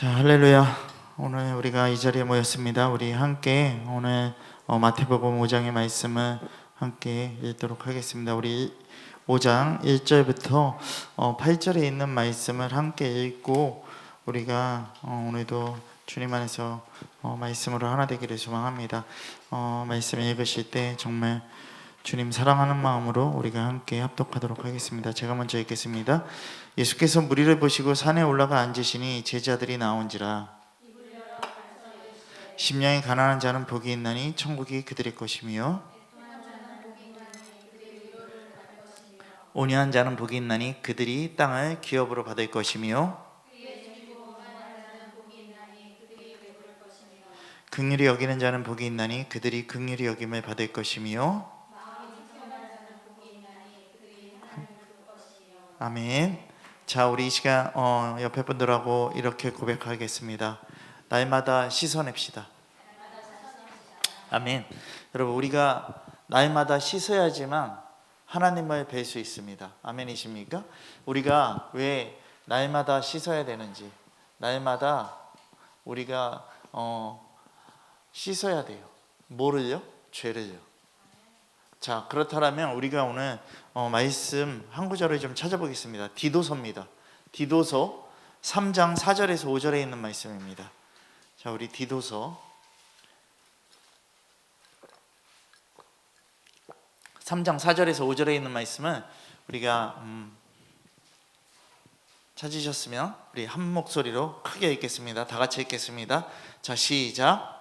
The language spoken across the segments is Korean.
자, 할렐루야. 오늘 우리가 이 자리에 모였습니다. 우리 함께 오늘 마태복음 5장의 말씀을 함께 읽도록 하겠습니다. 우리 5장 1절부터 8절에 있는 말씀을 함께 읽고 우리가 오늘도 주님 안에서 말씀으로 하나 되기를 소망합니다. 말씀 읽으실 때 정말 주님 사랑하는 마음으로 우리가 함께 합독하도록 하겠습니다. 제가 먼저 읽겠습니다. 예수께서 무리를 보시고 산에 올라가 앉으시니 제자들이 나온지라. 심령이 가난한 자는 복이 있나니 천국이 그들의 것이며, 온유한 자는 복이 있나니 그들이 땅을 기업으로 받을 것이며, 긍휼히 여기는 자는 복이 있나니 그들이 긍휼히 여김을 받을 것이며. 아멘. 자, 우리 이 시간 옆에 분들하고 이렇게 고백하겠습니다. 날마다 씻어냅시다. 아멘. 여러분, 우리가 날마다 씻어야지만 하나님을 뵐 수 있습니다. 아멘이십니까? 우리가 왜 날마다 씻어야 되는지, 날마다 우리가 씻어야 돼요. 뭐를요? 죄를요. 자, 그렇다면 우리가 오늘 말씀 한 구절을 좀 찾아보겠습니다. 디도서입니다. 디도서 3장 4절에서 5절에 있는 말씀입니다. 자, 우리 디도서 3장 4절에서 5절에 있는 말씀은 우리가 찾으셨으면 우리 한 목소리로 크게 읽겠습니다. 다 같이 읽겠습니다. 자, 시작.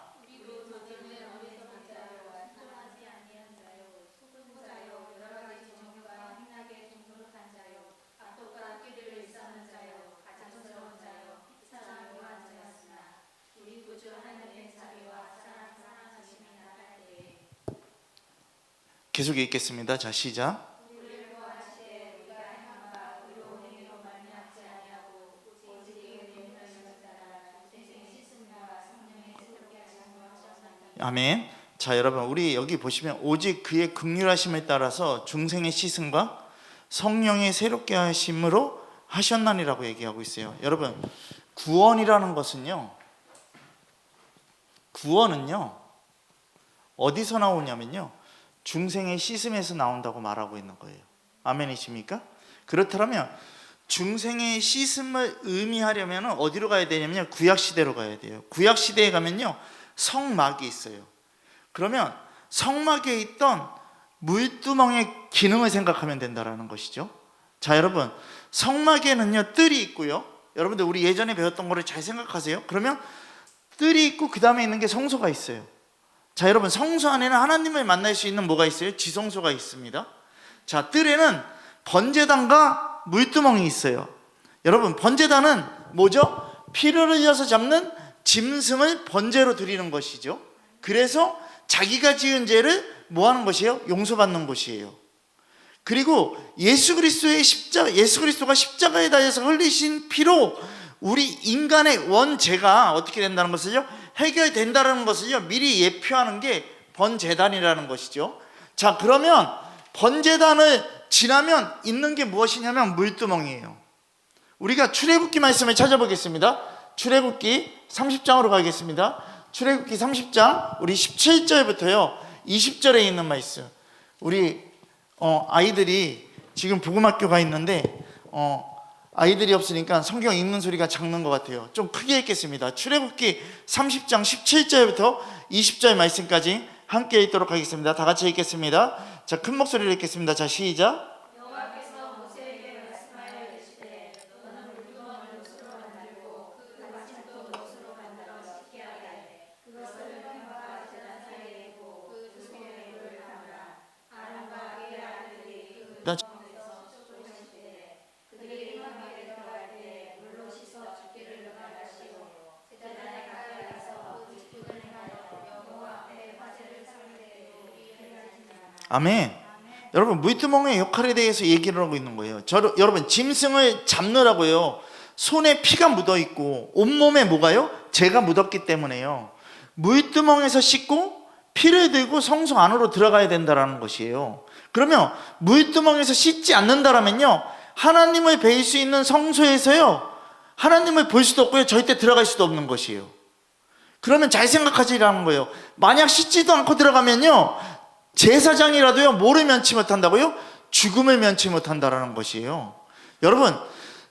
계속 읽겠습니다. 자, 시작. 아멘. 자, 여러분, 우리 여기 보시면 오직 그의 긍휼하심에 따라서 중생의 씻음과 성령의 새롭게 하심으로 하셨나니라고 얘기하고 있어요. 여러분, 구원이라는 것은요, 구원은요 어디서 나오냐면요, 중생의 씻음에서 나온다고 말하고 있는 거예요. 아멘이십니까? 그렇다면 중생의 씻음을 의미하려면 어디로 가야 되냐면요, 구약시대로 가야 돼요. 구약시대에 가면요, 성막이 있어요. 그러면 성막에 있던 물두멍의 기능을 생각하면 된다는 것이죠. 자, 여러분, 성막에는요 뜰이 있고요. 여러분들 우리 예전에 배웠던 거를 잘 생각하세요. 그러면 뜰이 있고 그 다음에 있는 게 성소가 있어요. 자, 여러분, 성소 안에는 하나님을 만날 수 있는 뭐가 있어요? 지성소가 있습니다. 자, 뜰에는 번제단과 물두멍이 있어요. 여러분, 번제단은 뭐죠? 피를 흘려서 잡는 짐승을 번제로 드리는 것이죠. 그래서 자기가 지은 죄를 뭐 하는 것이에요? 용서받는 것이에요. 그리고 예수 그리스도가 십자가에 달려서 흘리신 피로 우리 인간의 원죄가 어떻게 된다는 것을요? 해결된다는 것을요 미리 예표하는 게 번제단이라는 것이죠. 자, 그러면 번제단을 지나면 있는 게 무엇이냐면 물두멍이에요. 우리가 출애굽기 말씀을 찾아보겠습니다. 출애굽기 30장으로 가겠습니다. 출애굽기 30장 우리 17절부터요 20절에 있는 말씀. 우리 아이들이 지금 복음학교가 있는데 아이들이 없으니까 성경 읽는 소리가 작는 것 같아요. 좀 크게 읽겠습니다. 출애굽기 30장 17절부터 20절 말씀까지 함께 읽도록 하겠습니다. 다 같이 읽겠습니다. 자, 큰 목소리로 읽겠습니다. 자, 시작. 아멘. 여러분, 물두멍의 역할에 대해서 얘기를 하고 있는 거예요. 여러분, 짐승을 잡느라고요 손에 피가 묻어 있고 온몸에 뭐가요? 죄가 묻었기 때문에요 물두멍에서 씻고 피를 들고 성소 안으로 들어가야 된다는 것이에요. 그러면 물두멍에서 씻지 않는다면요 하나님을 뵐 수 있는 성소에서요 하나님을 볼 수도 없고요, 절대 들어갈 수도 없는 것이에요. 그러면 잘 생각하시라는 거예요. 만약 씻지도 않고 들어가면요, 제사장이라도요, 뭐를 면치 못한다고요? 죽음을 면치 못한다라는 것이에요. 여러분,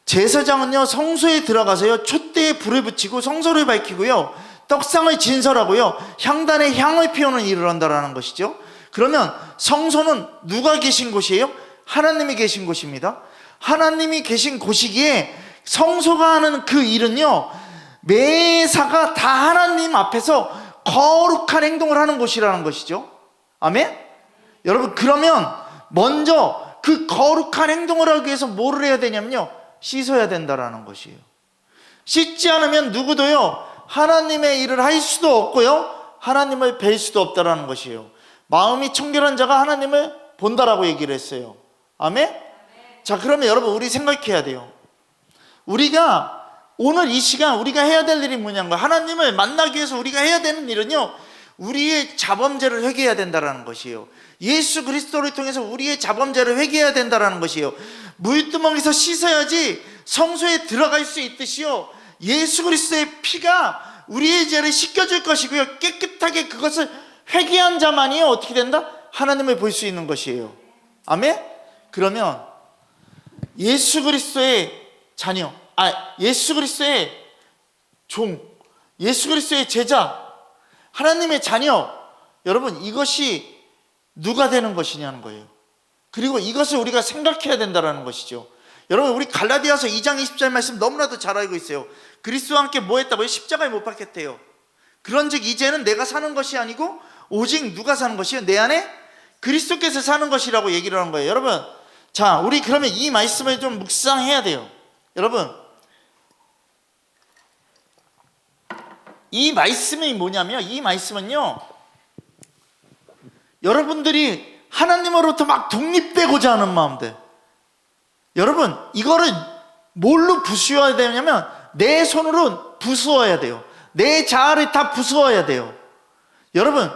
제사장은요, 성소에 들어가서요, 촛대에 불을 붙이고 성소를 밝히고요, 떡상을 진설하고요, 향단에 향을 피우는 일을 한다라는 것이죠. 그러면 성소는 누가 계신 곳이에요? 하나님이 계신 곳입니다. 하나님이 계신 곳이기에 성소가 하는 그 일은요, 매사가 다 하나님 앞에서 거룩한 행동을 하는 곳이라는 것이죠. 아멘? 여러분, 그러면 먼저 그 거룩한 행동을 하기 위해서 뭐를 해야 되냐면요, 씻어야 된다라는 것이에요. 씻지 않으면 누구도요, 하나님의 일을 할 수도 없고요, 하나님을 뵐 수도 없다라는 것이에요. 마음이 청결한 자가 하나님을 본다라고 얘기를 했어요. 아멘? 자, 그러면 여러분, 우리 생각해야 돼요. 우리가 오늘 이 시간 우리가 해야 될 일이 뭐냐는 거예요. 하나님을 만나기 위해서 우리가 해야 되는 일은요, 우리의 자범죄를 회개해야 된다는 것이에요. 예수 그리스도를 통해서 우리의 자범죄를 회개해야 된다는 것이에요. 물두멍에서 씻어야지 성소에 들어갈 수 있듯이요, 예수 그리스도의 피가 우리의 죄를 씻겨줄 것이고요, 깨끗하게 그것을 회개한 자만이 어떻게 된다? 하나님을 볼 수 있는 것이에요. 아멘? 그러면 예수 그리스도의 자녀, 예수 그리스도의 종, 예수 그리스도의 제자, 하나님의 자녀, 여러분, 이것이 누가 되는 것이냐는 거예요. 그리고 이것을 우리가 생각해야 된다는 것이죠. 여러분, 우리 갈라디아서 2장 20절 말씀 너무나도 잘 알고 있어요. 그리스도와 함께 뭐 했다고요? 십자가에 못 박혔대요. 그런즉 이제는 내가 사는 것이 아니고 오직 누가 사는 것이요? 내 안에 그리스도께서 사는 것이라고 얘기를 하는 거예요. 여러분, 자, 우리 그러면 이 말씀을 좀 묵상해야 돼요. 여러분, 이 말씀이 뭐냐면, 이 말씀은요, 여러분들이 하나님으로부터 막 독립되고자 하는 마음들, 여러분, 이거를 뭘로 부수어야 되냐면, 내 손으로 부수어야 돼요. 내 자아를 다 부수어야 돼요. 여러분,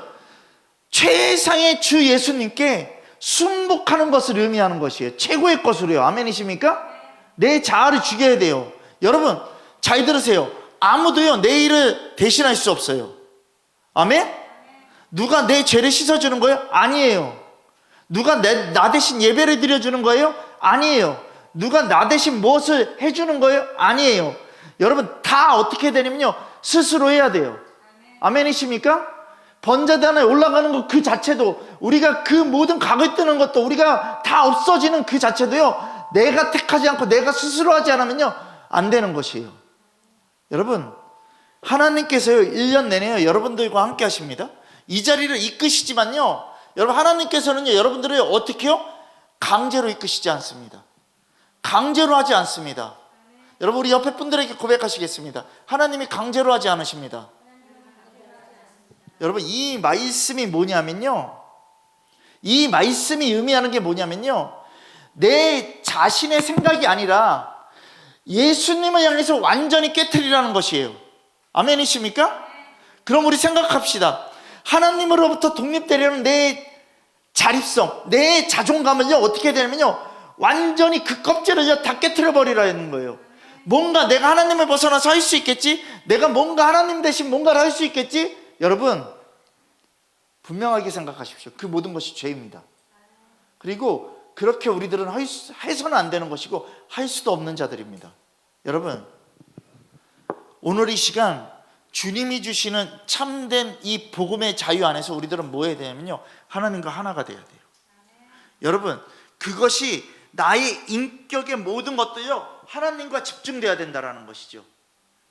최상의 주 예수님께 순복하는 것을 의미하는 것이에요. 최고의 것으로요. 아멘이십니까? 내 자아를 죽여야 돼요. 여러분, 잘 들으세요. 아무도요, 내 일을 대신할 수 없어요. 아멘? 누가 내 죄를 씻어주는 거예요? 아니에요. 누가 나 대신 예배를 드려주는 거예요? 아니에요. 누가 나 대신 무엇을 해주는 거예요? 아니에요. 여러분, 다 어떻게 되냐면요, 스스로 해야 돼요. 아멘이십니까? 번제단에 올라가는 것 그 자체도, 우리가 그 모든 각을 뜨는 것도, 우리가 다 없어지는 그 자체도요, 내가 택하지 않고 내가 스스로 하지 않으면요, 안 되는 것이에요. 여러분, 하나님께서요, 1년 내내요, 여러분들과 함께 하십니다. 이 자리를 이끄시지만요, 여러분, 하나님께서는요, 여러분들을 어떻게 해요? 강제로 이끄시지 않습니다. 강제로 하지 않습니다. 여러분, 우리 옆에 분들에게 고백하시겠습니다. 하나님이 강제로 하지 않으십니다. 여러분, 이 말씀이 뭐냐면요, 이 말씀이 의미하는 게 뭐냐면요, 내 자신의 생각이 아니라 예수님을 향해서 완전히 깨트리라는 것이에요. 아멘이십니까? 그럼 우리 생각합시다. 하나님으로부터 독립되려는 내 자립성, 내 자존감을요, 어떻게 되냐면요, 완전히 그 껍질을 다 깨트려 버리라는 거예요. 뭔가 내가 하나님을 벗어나서 할 수 있겠지? 내가 뭔가 하나님 대신 뭔가를 할 수 있겠지? 여러분, 분명하게 생각하십시오. 그 모든 것이 죄입니다. 그리고 그렇게 우리들은 해서는 안 되는 것이고 할 수도 없는 자들입니다. 여러분, 오늘 이 시간 주님이 주시는 참된 이 복음의 자유 안에서 우리들은 뭐 해야 되냐면요, 하나님과 하나가 돼야 돼요. 여러분, 그것이 나의 인격의 모든 것들요, 하나님과 집중돼야 된다는 것이죠.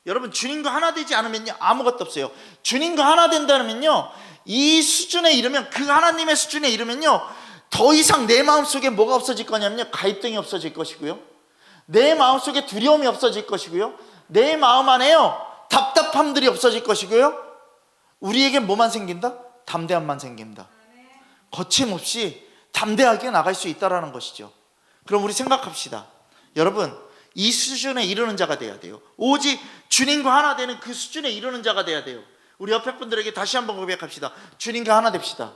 여러분, 주님과 하나 되지 않으면요, 아무것도 없어요. 주님과 하나 된다면요, 이 수준에 이르면, 그 하나님의 수준에 이르면요, 더 이상 내 마음속에 뭐가 없어질 거냐면요, 갈등이 없어질 것이고요, 내 마음속에 두려움이 없어질 것이고요, 내 마음 안에요, 답답함들이 없어질 것이고요, 우리에게 뭐만 생긴다? 담대함만 생긴다. 거침없이 담대하게 나갈 수 있다는 것이죠. 그럼 우리 생각합시다. 여러분, 이 수준에 이르는 자가 돼야 돼요. 오직 주님과 하나 되는 그 수준에 이르는 자가 돼야 돼요. 우리 옆에 분들에게 다시 한번 고백합시다. 주님과 하나 됩시다.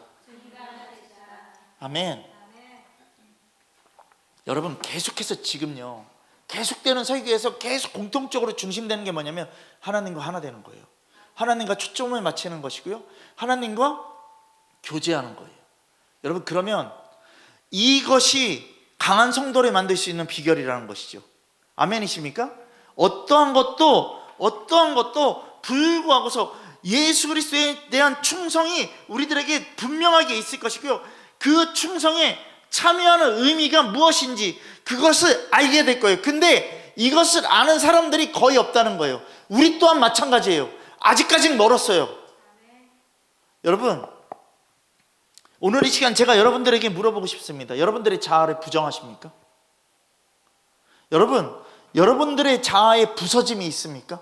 아멘. 여러분, 계속해서 지금요, 계속되는 설교에서 계속 공통적으로 중심되는 게 뭐냐면 하나님과 하나 되는 거예요. 하나님과 초점을 맞추는 것이고요, 하나님과 교제하는 거예요. 여러분, 그러면 이것이 강한 성도를 만들 수 있는 비결이라는 것이죠. 아멘이십니까? 어떠한 것도 불구하고서 예수 그리스도에 대한 충성이 우리들에게 분명하게 있을 것이고요, 그 충성에 참여하는 의미가 무엇인지 그것을 알게 될 거예요. 근데 이것을 아는 사람들이 거의 없다는 거예요. 우리 또한 마찬가지예요. 아직까지는 멀었어요. 여러분, 오늘 이 시간 제가 여러분들에게 물어보고 싶습니다. 여러분들의 자아를 부정하십니까? 여러분, 여러분들의 자아에 부서짐이 있습니까?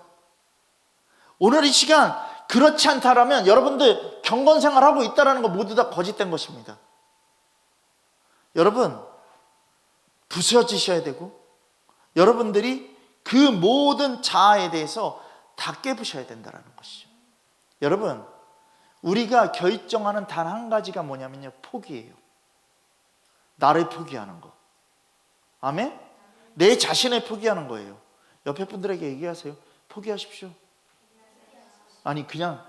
오늘 이 시간 그렇지 않다라면 여러분들 경건생활하고 있다는 거 모두 다 거짓된 것입니다. 여러분, 부서지셔야 되고 여러분들이 그 모든 자아에 대해서 다 깨부셔야 된다는 것이죠. 여러분, 우리가 결정하는 단 한 가지가 뭐냐면요, 포기예요. 나를 포기하는 거. 아멘? 내 자신을 포기하는 거예요. 옆에 분들에게 얘기하세요. 포기하십시오. 아니 그냥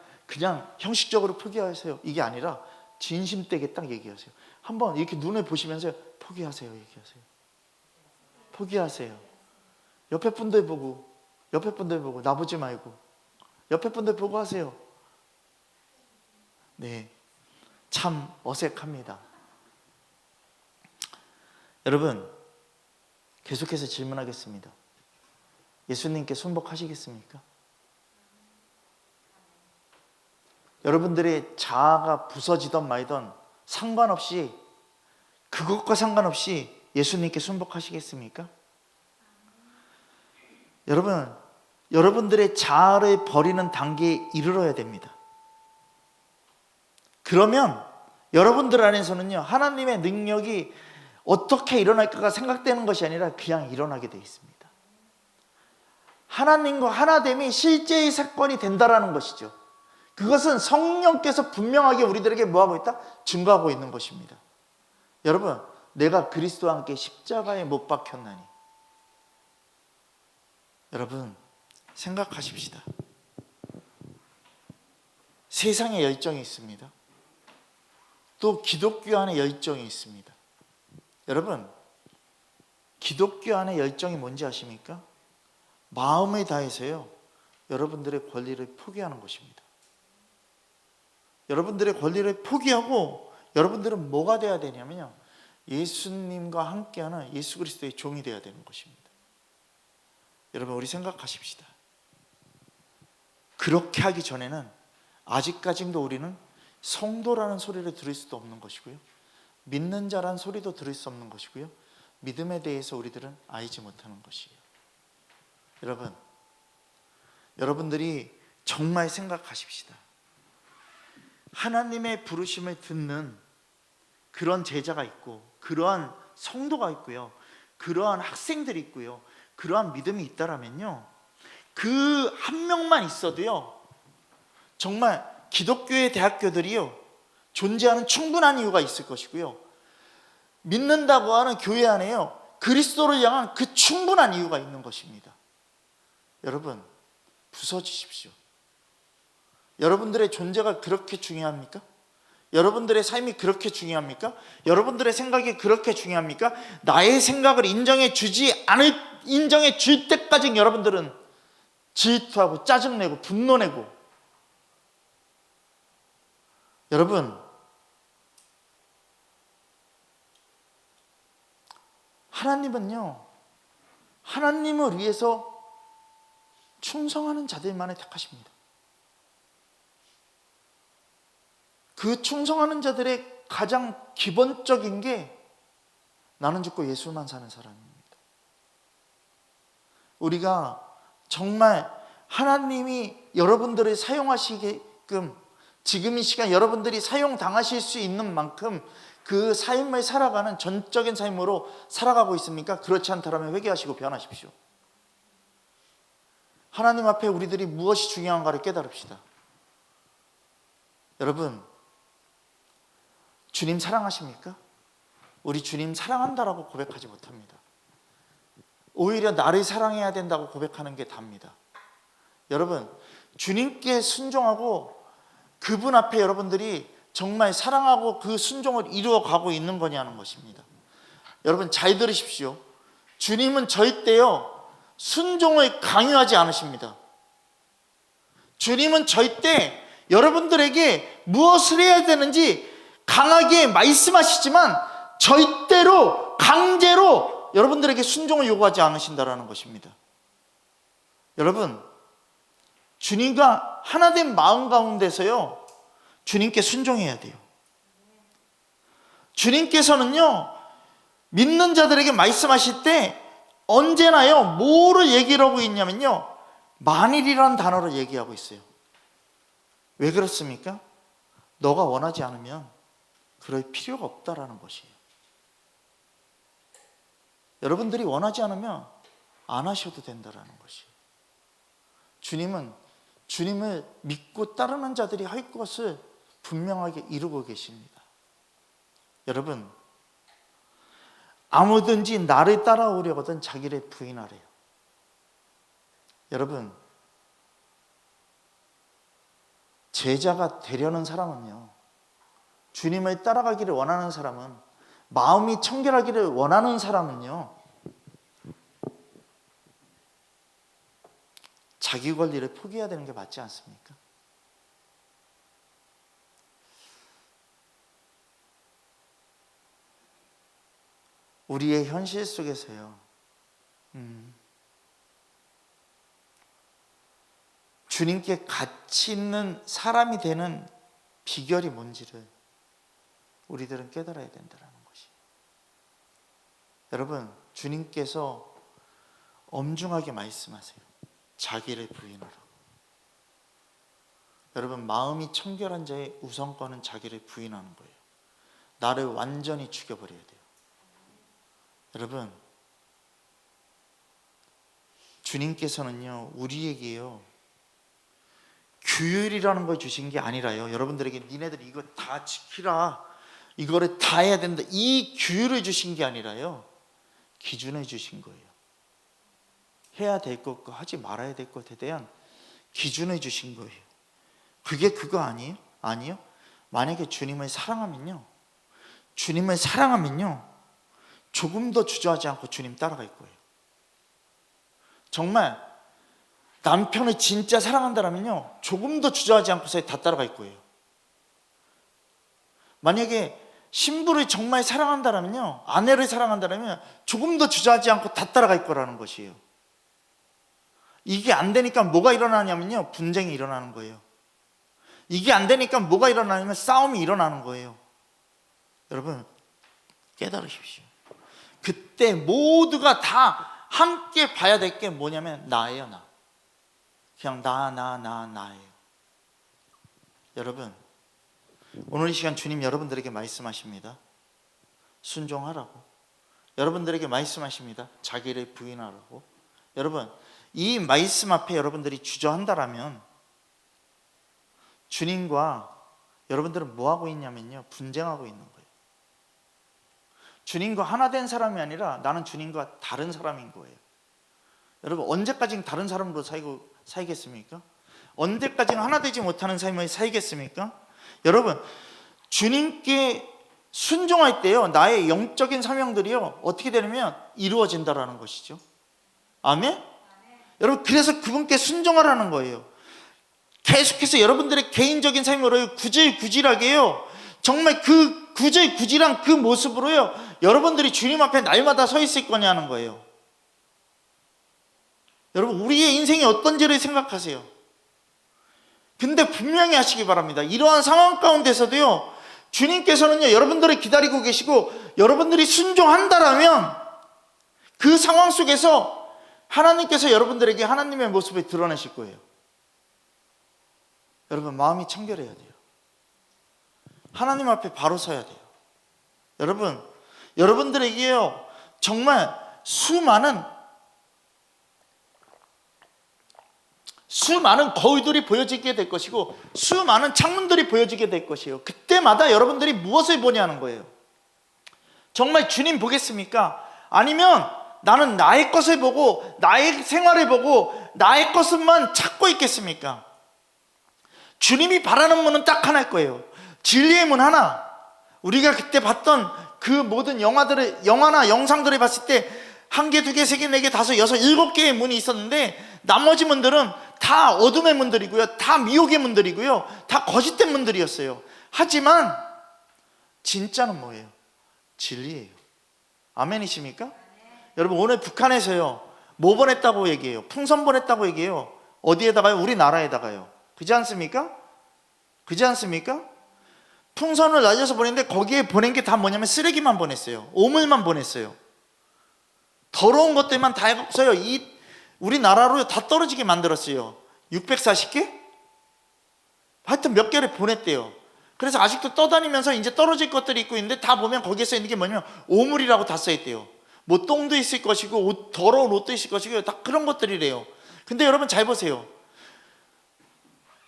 형식적으로 포기하세요, 이게 아니라 진심되게 딱 얘기하세요. 한번 이렇게 눈을 보시면서 포기하세요 얘기하세요. 포기하세요. 옆에 분들 보고 나보지 말고 옆에 분들 보고 하세요. 네, 참 어색합니다. 여러분, 계속해서 질문하겠습니다. 예수님께 순복하시겠습니까? 여러분들의 자아가 부서지던 말던 상관없이, 그것과 상관없이 예수님께 순복하시겠습니까? 여러분, 여러분들의 자아를 버리는 단계에 이르러야 됩니다. 그러면 여러분들 안에서는요, 하나님의 능력이 어떻게 일어날까가 생각되는 것이 아니라 그냥 일어나게 되어 있습니다. 하나님과 하나됨이 실제의 사건이 된다라는 것이죠. 그것은 성령께서 분명하게 우리들에게 뭐하고 있다? 증거하고 있는 것입니다. 여러분, 내가 그리스도와 함께 십자가에 못 박혔나니. 여러분, 생각하십시다. 세상에 열정이 있습니다. 또 기독교 안에 열정이 있습니다. 여러분, 기독교 안에 열정이 뭔지 아십니까? 마음을 다해서요, 여러분들의 권리를 포기하는 것입니다. 여러분들의 권리를 포기하고 여러분들은 뭐가 돼야 되냐면요, 예수님과 함께하는 예수 그리스도의 종이 되어야 되는 것입니다. 여러분, 우리 생각하십시다. 그렇게 하기 전에는 아직까지도 우리는 성도라는 소리를 들을 수도 없는 것이고요, 믿는 자라는 소리도 들을 수 없는 것이고요, 믿음에 대해서 우리들은 알지 못하는 것이에요. 여러분, 여러분들이 정말 생각하십시다. 하나님의 부르심을 듣는 그런 제자가 있고, 그러한 성도가 있고요, 그러한 학생들이 있고요, 그러한 믿음이 있다라면요, 그 한 명만 있어도요, 정말 기독교의 대학교들이요, 존재하는 충분한 이유가 있을 것이고요, 믿는다고 하는 교회 안에요, 그리스도를 향한 그 충분한 이유가 있는 것입니다. 여러분, 부서지십시오. 여러분들의 존재가 그렇게 중요합니까? 여러분들의 삶이 그렇게 중요합니까? 여러분들의 생각이 그렇게 중요합니까? 나의 생각을 인정해 줄 때까지 여러분들은 질투하고 짜증내고 분노내고. 여러분, 하나님은요, 하나님을 위해서 충성하는 자들만을 택하십니다. 그 충성하는 자들의 가장 기본적인 게 나는 죽고 예수만 사는 사람입니다. 우리가 정말 하나님이 여러분들을 사용하시게끔 지금 이 시간 여러분들이 사용당하실 수 있는 만큼 그 삶을 살아가는 전적인 삶으로 살아가고 있습니까? 그렇지 않다면 회개하시고 변하십시오. 하나님 앞에 우리들이 무엇이 중요한가를 깨달읍시다. 여러분, 주님 사랑하십니까? 우리 주님 사랑한다라고 고백하지 못합니다. 오히려 나를 사랑해야 된다고 고백하는 게 답니다. 여러분, 주님께 순종하고 그분 앞에 여러분들이 정말 사랑하고 그 순종을 이루어가고 있는 거냐는 것입니다. 여러분 잘 들으십시오. 주님은 절대요 순종을 강요하지 않으십니다. 주님은 절대 여러분들에게 무엇을 해야 되는지 강하게 말씀하시지만 절대로 강제로 여러분들에게 순종을 요구하지 않으신다라는 것입니다. 여러분, 주님과 하나된 마음 가운데서요 주님께 순종해야 돼요. 주님께서는요 믿는 자들에게 말씀하실 때 언제나요 뭐를 얘기를 하고 있냐면요 만일이라는 단어를 얘기하고 있어요. 왜 그렇습니까? 너가 원하지 않으면 그럴 필요가 없다라는 것이에요. 여러분들이 원하지 않으면 안 하셔도 된다라는 것이에요. 주님은 주님을 믿고 따르는 자들이 할 것을 분명하게 이루고 계십니다. 여러분, 아무든지 나를 따라오려거든 자기를 부인하래요. 여러분, 제자가 되려는 사람은요, 주님을 따라가기를 원하는 사람은, 마음이 청결하기를 원하는 사람은요, 자기 권리를 포기해야 되는 게 맞지 않습니까? 우리의 현실 속에서요, 주님께 가치 있는 사람이 되는 비결이 뭔지를 우리들은 깨달아야 된다는 것이. 여러분, 주님께서 엄중하게 말씀하세요. 자기를 부인하라고. 여러분, 마음이 청결한 자의 우선권은 자기를 부인하는 거예요. 나를 완전히 죽여버려야 돼요. 여러분, 주님께서는요 우리에게요 규율이라는 걸 주신 게 아니라요, 여러분들에게 니네들 이거 다 지키라, 이거를 다 해야 된다, 이 규율을 주신 게 아니라요 기준을 주신 거예요. 해야 될 것과 하지 말아야 될 것에 대한 기준을 주신 거예요. 그게 그거 아니에요? 아니요. 만약에 주님을 사랑하면요 조금 더 주저하지 않고 주님 따라갈 거예요. 정말 남편을 진짜 사랑한다면요 조금 더 주저하지 않고서 다 따라갈 거예요. 만약에 신부를 정말 사랑한다면요, 아내를 사랑한다면 조금 더 주저하지 않고 다 따라갈 거라는 것이에요. 이게 안 되니까 뭐가 일어나냐면요 분쟁이 일어나는 거예요. 이게 안 되니까 뭐가 일어나냐면 싸움이 일어나는 거예요. 여러분 깨달으십시오. 그때 모두가 다 함께 봐야 될 게 뭐냐면 나예요. 나. 그냥 나예요. 여러분, 오늘 이 시간 주님 여러분들에게 말씀하십니다. 순종하라고. 여러분들에게 말씀하십니다. 자기를 부인하라고. 여러분, 이 말씀 앞에 여러분들이 주저한다라면 주님과 여러분들은 뭐 하고 있냐면요 분쟁하고 있는 거예요. 주님과 하나 된 사람이 아니라 나는 주님과 다른 사람인 거예요. 여러분, 언제까지 다른 사람으로 살겠습니까? 언제까지 하나 되지 못하는 삶을 살겠습니까? 여러분, 주님께 순종할 때요 나의 영적인 사명들이요 어떻게 되냐면 이루어진다라는 것이죠. 아멘? 여러분, 그래서 그분께 순종하라는 거예요. 계속해서 여러분들의 개인적인 삶으로 구질구질하게요 정말 그 구질구질한 그 모습으로요 여러분들이 주님 앞에 날마다 서 있을 거냐는 거예요. 여러분, 우리의 인생이 어떤지를 생각하세요. 근데 분명히 하시기 바랍니다. 이러한 상황 가운데서도요 주님께서는요 여러분들을 기다리고 계시고, 여러분들이 순종한다라면 그 상황 속에서 하나님께서 여러분들에게 하나님의 모습을 드러내실 거예요. 여러분, 마음이 청결해야 돼요. 하나님 앞에 바로 서야 돼요. 여러분, 여러분들에게요 정말 수많은 거울들이 보여지게 될 것이고 수많은 창문들이 보여지게 될 것이에요. 그때마다 여러분들이 무엇을 보냐는 거예요. 정말 주님 보겠습니까? 아니면 나는 나의 것을 보고 나의 생활을 보고 나의 것만 찾고 있겠습니까? 주님이 바라는 문은 딱 하나일 거예요. 진리의 문 하나. 우리가 그때 봤던 그 모든 영화나 영상들을 봤을 때 1개, 2개, 3개, 4개, 5, 6, 7개의 문이 있었는데 나머지 문들은 다 어둠의 문들이고요, 다 미혹의 문들이고요, 다 거짓된 문들이었어요. 하지만 진짜는 뭐예요? 진리예요. 아멘이십니까? 여러분, 오늘 북한에서요 뭐 보냈다고 얘기해요? 풍선 보냈다고 얘기해요. 어디에다가요? 우리나라에다가요. 그지 않습니까? 그지 않습니까? 풍선을 날려서 보냈는데 거기에 보낸 게 다 뭐냐면 쓰레기만 보냈어요. 오물만 보냈어요. 더러운 것들만 다 해서요 우리나라로 다 떨어지게 만들었어요. 640개? 하여튼 몇 개를 보냈대요. 그래서 아직도 떠다니면서 이제 떨어질 것들이 있고 있는데 다 보면 거기에 써있는 게 뭐냐면 오물이라고 다 써있대요. 뭐 똥도 있을 것이고 더러운 옷도 있을 것이고 다 그런 것들이래요. 근데 여러분 잘 보세요.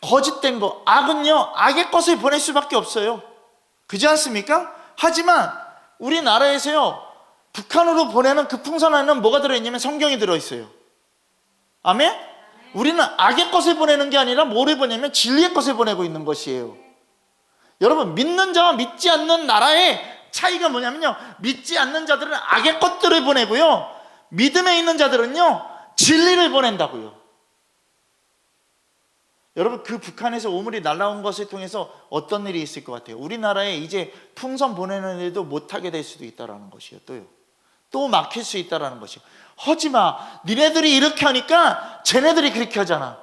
거짓된 거, 악은요 악의 것을 보낼 수밖에 없어요. 그렇지 않습니까? 하지만 우리나라에서요 북한으로 보내는 그 풍선 안에는 뭐가 들어있냐면 성경이 들어있어요. 아멘? 우리는 악의 것을 보내는 게 아니라 뭐를 보내면 진리의 것을 보내고 있는 것이에요. 여러분, 믿는 자와 믿지 않는 나라의 차이가 뭐냐면요, 믿지 않는 자들은 악의 것들을 보내고요, 믿음에 있는 자들은요 진리를 보낸다고요. 여러분, 그 북한에서 오물이 날라온 것을 통해서 어떤 일이 있을 것 같아요? 우리나라에 이제 풍선 보내는 일도 못하게 될 수도 있다는 것이요. 또 막힐 수 있다는 것이요. 하지마, 니네들이 이렇게 하니까 쟤네들이 그렇게 하잖아.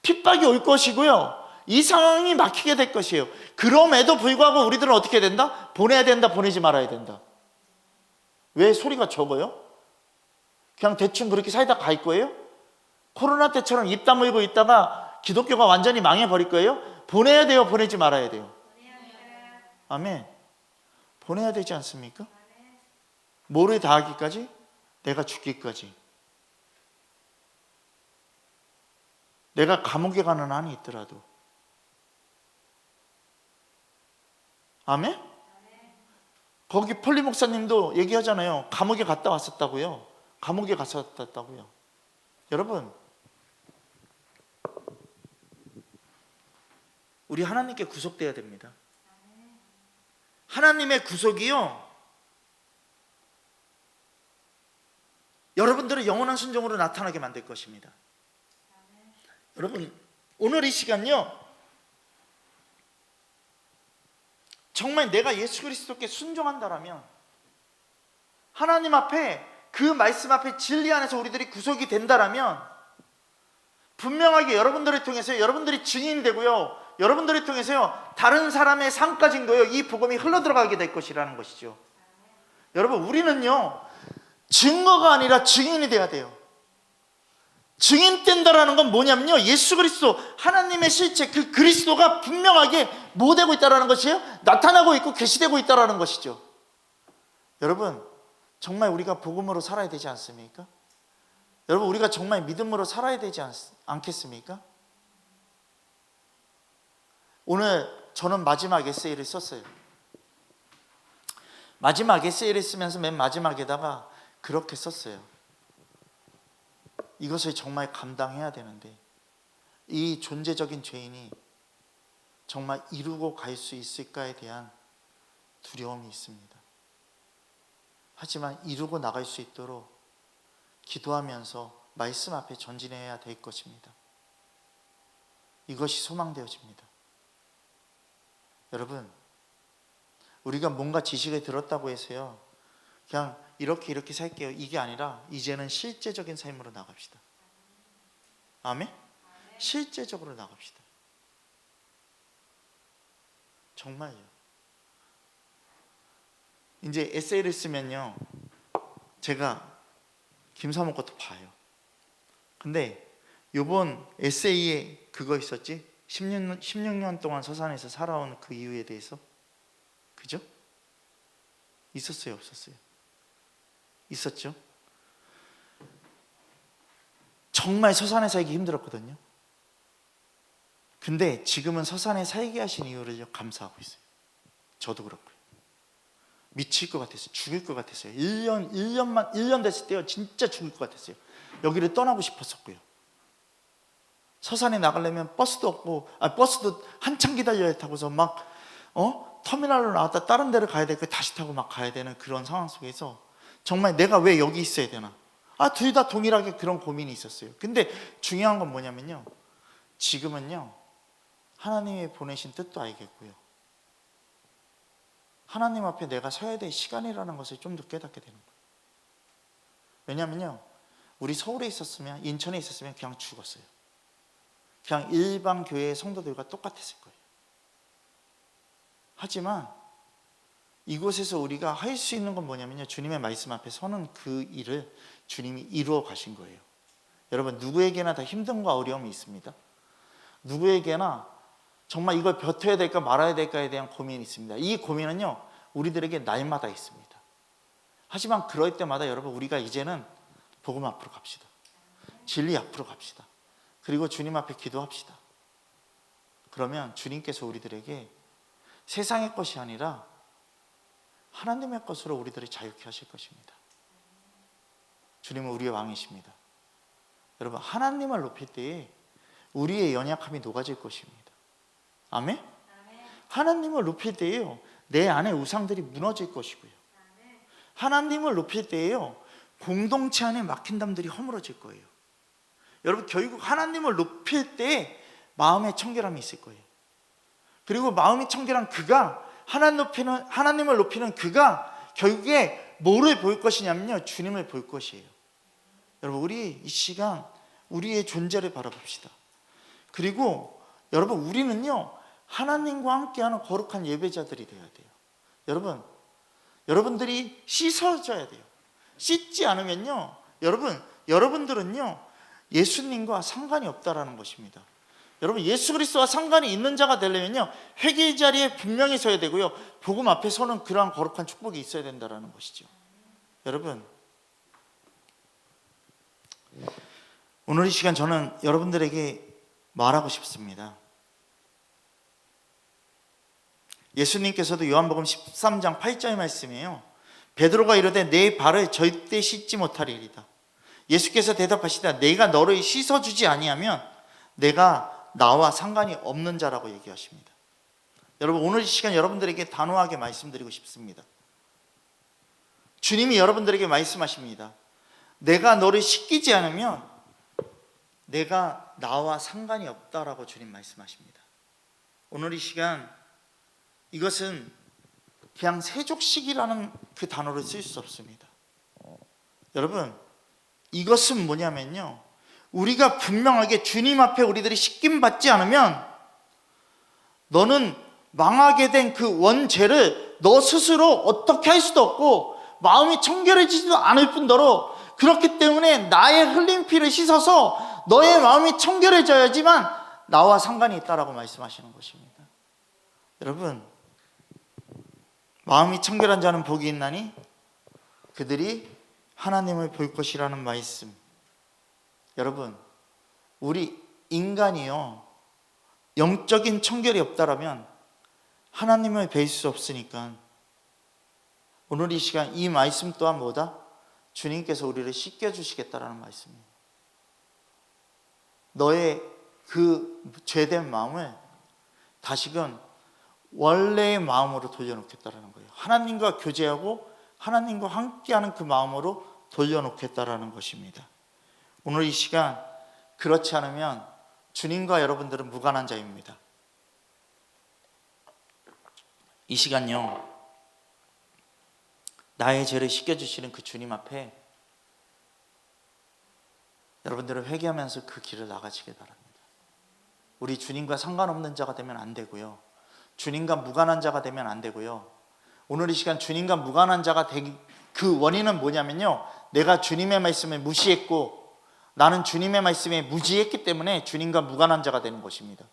핍박이 올 것이고요, 이 상황이 막히게 될 것이에요. 그럼에도 불구하고 우리들은 어떻게 된다? 보내야 된다, 보내지 말아야 된다. 왜 소리가 적어요? 그냥 대충 그렇게 살다 갈 거예요? 코로나 때처럼 입 다물고 있다가 기독교가 완전히 망해버릴 거예요? 보내야 돼요, 보내지 말아야 돼요? 아멘. 보내야 되지 않습니까? 뭐를 다하기까지? 내가 죽기까지. 내가 감옥에 가는 한이 있더라도. 아멘? 거기 폴리 목사님도 얘기하잖아요. 감옥에 갔다 왔었다고요. 감옥에 갔었다고요. 여러분, 우리 하나님께 구속돼야 됩니다. 하나님의 구속이요, 여러분들의 영원한 순종으로 나타나게 만들 것입니다. 여러분, 오늘 이 시간요, 정말 내가 예수 그리스도께 순종한다라면, 하나님 앞에 그 말씀 앞에 진리 안에서 우리들이 구속이 된다라면, 분명하게 여러분들을 통해서 여러분들이 증인이 되고요, 여러분들을 통해서요 다른 사람의 삶까지도요 이 복음이 흘러들어가게 될 것이라는 것이죠. 여러분, 우리는요 증거가 아니라 증인이 돼야 돼요. 증인 된다라는 건 뭐냐면요, 예수 그리스도 하나님의 실체, 그 그리스도가 분명하게 뭐 되고 있다라는 것이에요? 나타나고 있고 계시되고 있다라는 것이죠. 여러분, 정말 우리가 복음으로 살아야 되지 않습니까? 여러분, 우리가 정말 믿음으로 살아야 되지 않겠습니까? 오늘 저는 마지막 에세이를 썼어요. 마지막 에세이를 쓰면서 맨 마지막에다가 그렇게 썼어요. 이것을 정말 감당해야 되는데 이 존재적인 죄인이 정말 이루고 갈 수 있을까에 대한 두려움이 있습니다. 하지만 이루고 나갈 수 있도록 기도하면서 말씀 앞에 전진해야 될 것입니다. 이것이 소망되어집니다. 여러분, 우리가 뭔가 지식을 들었다고 해서요 그냥 이렇게 살게요, 이게 아니라 이제는 실제적인 삶으로 나갑시다. 아멘? 실제적으로 나갑시다. 정말요. 이제 에세이를 쓰면요 제가 김사모 것도 봐요. 근데 요번 에세이에 그거 있었지? 16년 동안 서산에서 살아온 그 이유에 대해서. 그죠? 있었어요, 없었어요? 있었죠? 정말 서산에 살기 힘들었거든요. 근데 지금은 서산에 살게 하신 이유를 감사하고 있어요. 저도 그렇고요. 미칠 것 같았어요. 죽을 것 같았어요. 1년 됐을 때요. 진짜 죽을 것 같았어요. 여기를 떠나고 싶었었고요. 서산에 나가려면 버스도 없고, 버스도 한참 기다려야 타고서 막 터미널로 나왔다 다른 데를 가야 되고 다시 타고 막 가야 되는 그런 상황 속에서 정말 내가 왜 여기 있어야 되나? 둘 다 동일하게 그런 고민이 있었어요. 근데 중요한 건 뭐냐면요, 지금은요 하나님이 보내신 뜻도 알겠고요, 하나님 앞에 내가 서야 될 시간이라는 것을 좀 더 깨닫게 되는 거예요. 왜냐면요, 우리 서울에 있었으면, 인천에 있었으면 그냥 죽었어요. 그냥 일반 교회의 성도들과 똑같았을 거예요. 하지만 이곳에서 우리가 할 수 있는 건 뭐냐면요, 주님의 말씀 앞에 서는 그 일을 주님이 이루어 가신 거예요. 여러분, 누구에게나 다 힘듦과 어려움이 있습니다. 누구에게나 정말 이걸 버텨야 될까 말아야 될까에 대한 고민이 있습니다. 이 고민은요 우리들에게 날마다 있습니다. 하지만 그럴 때마다 여러분, 우리가 이제는 복음 앞으로 갑시다. 진리 앞으로 갑시다. 그리고 주님 앞에 기도합시다. 그러면 주님께서 우리들에게 세상의 것이 아니라 하나님의 것으로 우리들을 자유케 하실 것입니다. 주님은 우리의 왕이십니다. 여러분, 하나님을 높일 때에 우리의 연약함이 녹아질 것입니다. 아멘? 하나님을 높일 때에요 내 안에 우상들이 무너질 것이고요, 하나님을 높일 때에요 공동체 안에 막힌 담들이 허물어질 거예요. 여러분, 결국 하나님을 높일 때 마음의 청결함이 있을 거예요. 그리고 마음이 청결한 그가, 하나님을 높이는 그가 결국에 뭐를 볼 것이냐면요, 주님을 볼 것이에요. 여러분, 우리 이 시간 우리의 존재를 바라봅시다. 그리고 여러분, 우리는요 하나님과 함께하는 거룩한 예배자들이 되어야 돼요. 여러분들이 씻어져야 돼요. 씻지 않으면요 여러분들은요 예수님과 상관이 없다라는 것입니다. 여러분, 예수 그리스도와 상관이 있는 자가 되려면요 회개의 자리에 분명히 서야 되고요, 복음 앞에 서는 그러한 거룩한 축복이 있어야 된다라는 것이죠. 여러분, 오늘 이 시간 저는 여러분들에게 말하고 싶습니다. 예수님께서도 요한복음 13장 8절의 말씀이에요. 베드로가 이르되 내 발을 절대 씻지 못하리이다. 예수께서 대답하시되 내가 너를 씻어주지 아니하면 내가 나와 상관이 없는 자라고 얘기하십니다. 여러분, 오늘 이 시간 여러분들에게 단호하게 말씀드리고 싶습니다. 주님이 여러분들에게 말씀하십니다. 내가 너를 씻기지 않으면 내가 나와 상관이 없다라고 주님 말씀하십니다. 오늘 이 시간 이것은 그냥 세족식이라는 그 단어를 쓸 수 없습니다. 여러분, 이것은 뭐냐면요, 우리가 분명하게 주님 앞에 우리들이 씻김 받지 않으면 너는 망하게 된 그 원죄를 너 스스로 어떻게 할 수도 없고 마음이 청결해지지도 않을 뿐더러, 그렇기 때문에 나의 흘린 피를 씻어서 너의 마음이 청결해져야지만 나와 상관이 있다라고 말씀하시는 것입니다. 여러분, 마음이 청결한 자는 복이 있나니 그들이 하나님을 볼 것이라는 말씀. 여러분, 우리 인간이요 영적인 청결이 없다라면 하나님을 뵐 수 없으니까 오늘 이 시간 이 말씀 또한 뭐다? 주님께서 우리를 씻겨주시겠다라는 말씀이에요. 너의 그 죄된 마음을 다시금 원래의 마음으로 돌려놓겠다라는 거예요. 하나님과 교제하고 하나님과 함께하는 그 마음으로 돌려놓겠다라는 것입니다. 오늘 이 시간 그렇지 않으면 주님과 여러분들은 무관한 자입니다. 이 시간요, 나의 죄를 씻겨주시는 그 주님 앞에 여러분들은 회개하면서 그 길을 나가시길 바랍니다. 우리 주님과 상관없는 자가 되면 안 되고요, 주님과 무관한 자가 되면 안 되고요. 오늘 이 시간 주님과 무관한 자가 되기, 그 원인은 뭐냐면요, 내가 주님의 말씀을 무시했고 나는 주님의 말씀에 무지했기 때문에 주님과 무관한 자가 되는 것입니다.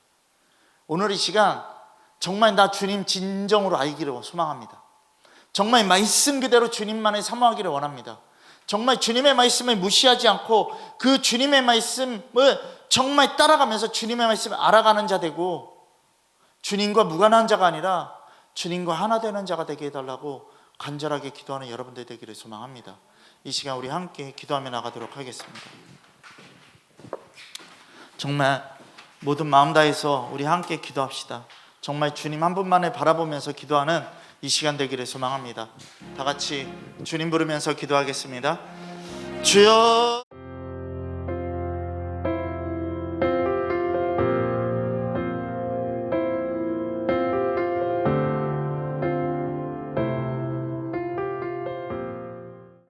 오늘 이 시간 정말 나 주님 진정으로 알기를 소망합니다. 정말 말씀 그대로 주님만을 사모하기를 원합니다. 정말 주님의 말씀을 무시하지 않고 그 주님의 말씀을 정말 따라가면서 주님의 말씀을 알아가는 자 되고, 주님과 무관한 자가 아니라 주님과 하나 되는 자가 되게 해달라고 간절하게 기도하는 여러분들 되기를 소망합니다. 이 시간 우리 함께 기도하며 나가도록 하겠습니다. 정말 모든 마음 다해서 우리 함께 기도합시다. 정말 주님 한 분만을 바라보면서 기도하는 이 시간 되기를 소망합니다. 다 같이 주님 부르면서 기도하겠습니다. 주여